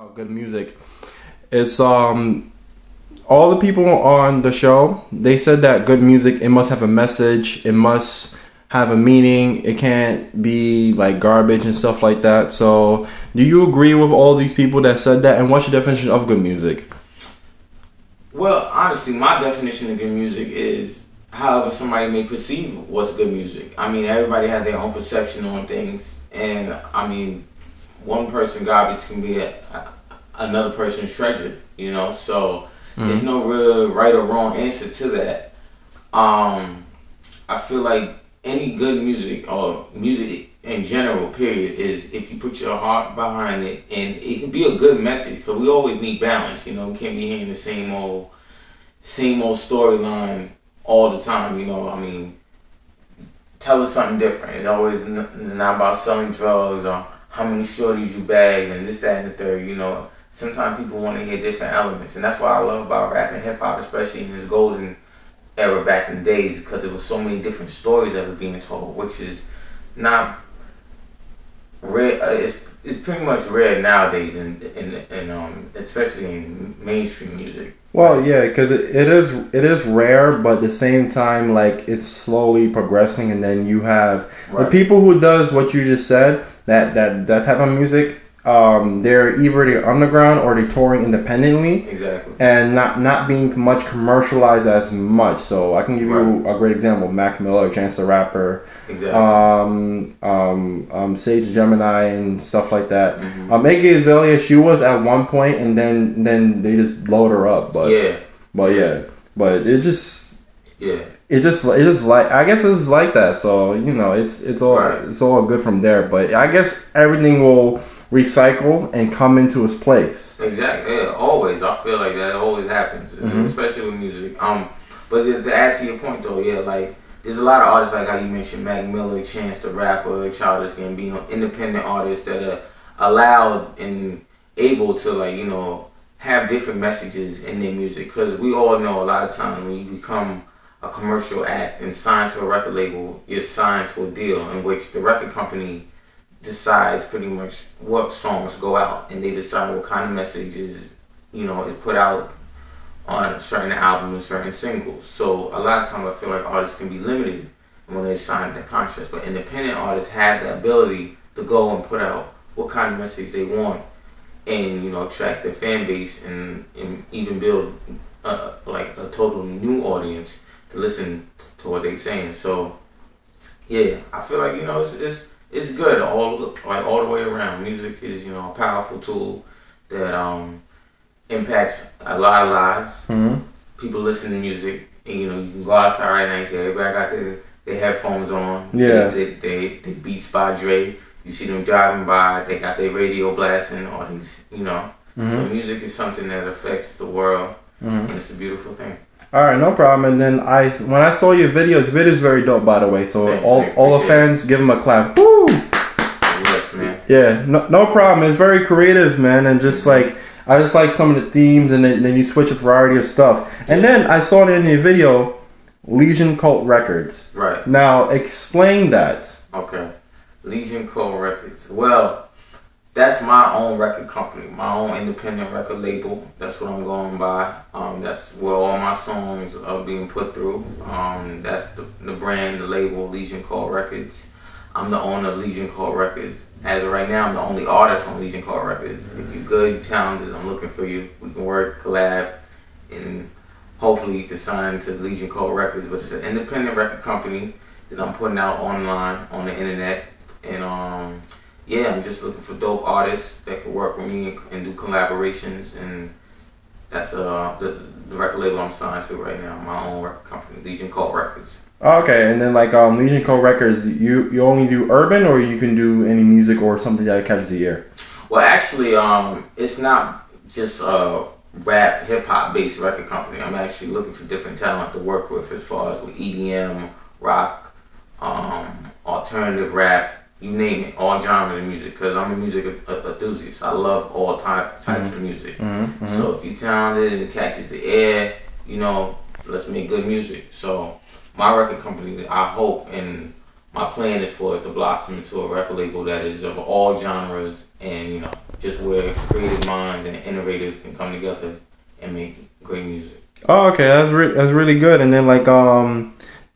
Good music. It's all the people on the show, they said that good music, it must have a message, it must have a meaning, it can't be like garbage and stuff like that. So do you agree with all these people that said that, and what's your definition of good music? Well, honestly, my definition of good music is however somebody may perceive what's good music. I mean, everybody has their own perception on things, and I mean, one person garbage can be another person's treasure, you know? So there's no real right or wrong answer to that. I feel like any good music, or music in general, period, is if you put your heart behind it, and it can be a good message, because we always need balance, you know? We can't be hearing the same old storyline all the time, you know? I mean, tell us something different. It's always not about selling drugs or how many shorties you bag and this, that, and the third, you know? Sometimes people want to hear different elements, and that's what I love about rap and hip-hop, especially in this golden era back in the days, because there was so many different stories that were being told, which is not rare. It's pretty much rare nowadays, and especially in mainstream music. Well, yeah, because it is rare, but at the same time, like, it's slowly progressing, and then you have the people who does what you just said, that type of music. They're either underground or they're touring independently. Exactly. And not being much commercialized as much. So I can give you a great example: Mac Miller, Chance the Rapper, exactly. Sage Gemini and stuff like that. Iggy Azalea, she was at one point, and then they just blowed her up. But it just like, I guess it's like that. So you know, it's all good from there. But I guess everything will recycle and come into its place. Exactly. Yeah, always. I feel like that always happens, especially with music. But to add to your point though, yeah, like there's a lot of artists, like how you mentioned, Mac Miller, Chance the Rapper, Childish Gambino, independent artists that are allowed and able to, like, you know, have different messages in their music. Because we all know a lot of times when you become a commercial act and signed to a record label, you're signed to a deal in which the record company decides pretty much what songs go out, and they decide what kind of messages, you know, is put out on certain albums and certain singles. So a lot of times I feel like artists can be limited when they sign the contracts, but independent artists have the ability to go and put out what kind of message they want, and, you know, attract their fan base and even build like a total new audience to listen to what they're saying. So yeah, I feel like, you know, it's good all the way around. Music is, you know, a powerful tool that impacts a lot of lives. People listen to music, and, you know, you can go outside right now and say everybody got their headphones on. Yeah. They Beats by Dre. You see them driving by, they got their radio blasting, all these, you know. So music is something that affects the world, and it's a beautiful thing. All right, no problem. And then when I saw your video, the video is very dope, by the way. So thanks, all the fans, give them a clap. Woo! Yes, man. Yeah, no problem. It's very creative, man, and just like, I just like some of the themes, and then you switch a variety of stuff. And then I saw it in your video, Legion Cult Records. Right. Now explain that. Okay, Legion Cult Records. Well, that's my own record company, my own independent record label. That's what I'm going by. That's where all my songs are being put through. That's the brand, the label, Legion Cult Records. I'm the owner of Legion Cult Records. As of right now, I'm the only artist on Legion Cult Records. If you're good, you're talented, I'm looking for you. We can work, collab, and hopefully you can sign to Legion Cult Records. But it's an independent record company that I'm putting out online, on the internet. And yeah, I'm just looking for dope artists that can work with me and do collaborations, and that's the record label I'm signed to right now, my own record company, Legion Cult Records. Okay, and then like Legion Cult Records, you only do urban, or you can do any music or something that catches the ear? Well, actually, it's not just a rap, hip-hop based record company. I'm actually looking for different talent to work with, as far as with EDM, rock, alternative rap, you name it, all genres of music, because I'm a music enthusiast. I love all types of music. So if you're talented and it catches the air, you know, let's make good music. So my record company, I hope, and my plan is for it to blossom into a record label that is of all genres, and you know, just where creative minds and innovators can come together and make great music. Oh, okay, that's really good. And then like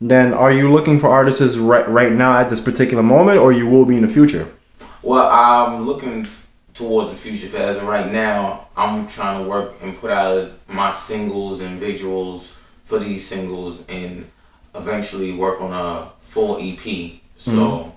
then are you looking for artists right now at this particular moment, or you will be in the future? Well, I'm looking towards the future, because right now I'm trying to work and put out my singles and visuals for these singles, and eventually work on a full EP. So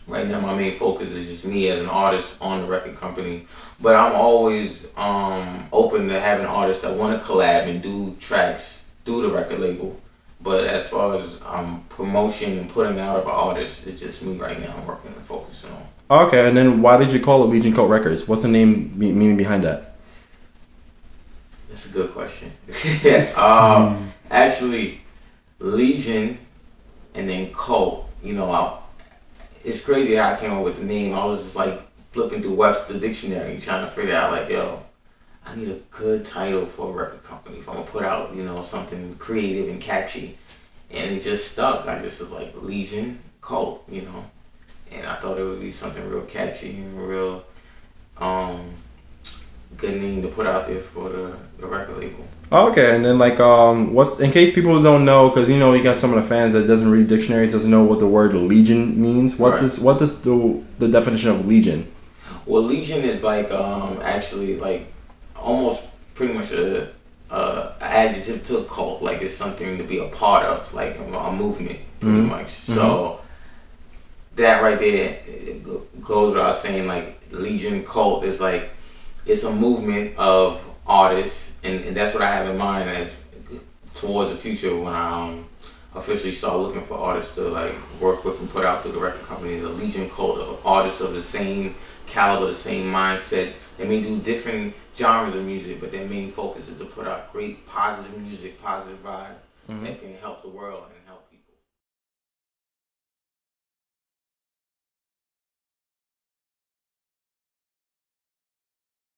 right now my main focus is just me as an artist on the record company, but I'm always open to having artists that want to collab and do tracks through the record label. But as far as promotion and putting out of an artist, it's just me right now. I'm working and focusing on. Okay, and then why did you call it Legion Cult Records? What's the name meaning behind that? That's a good question. Actually, Legion and then Cult. You know, it's crazy how I came up with the name. I was just like flipping through Webster Dictionary trying to figure out like, yo, I need a good title for a record company if I'm gonna put out, you know, something creative and catchy. And it just stuck. I just was like, Legion Cult, you know. And I thought it would be something real catchy and real good name to put out there for the record label. Okay, and then like what's, in case people don't know, because you know you got some of the fans that doesn't read dictionaries, doesn't know what the word Legion means. What does the definition of Legion? Well, Legion is like actually like almost pretty much a adjective to a cult. Like it's something to be a part of, like a movement, pretty much. So that right there goes without saying. Like Legion Cult is like, it's a movement of artists, and that's what I have in mind as towards the future when I officially start looking for artists to like work with and put out through the record company. The Legion Cult of artists of the same caliber, the same mindset. They may do different genres of music, but their main focus is to put out great positive music, positive vibe that can help the world and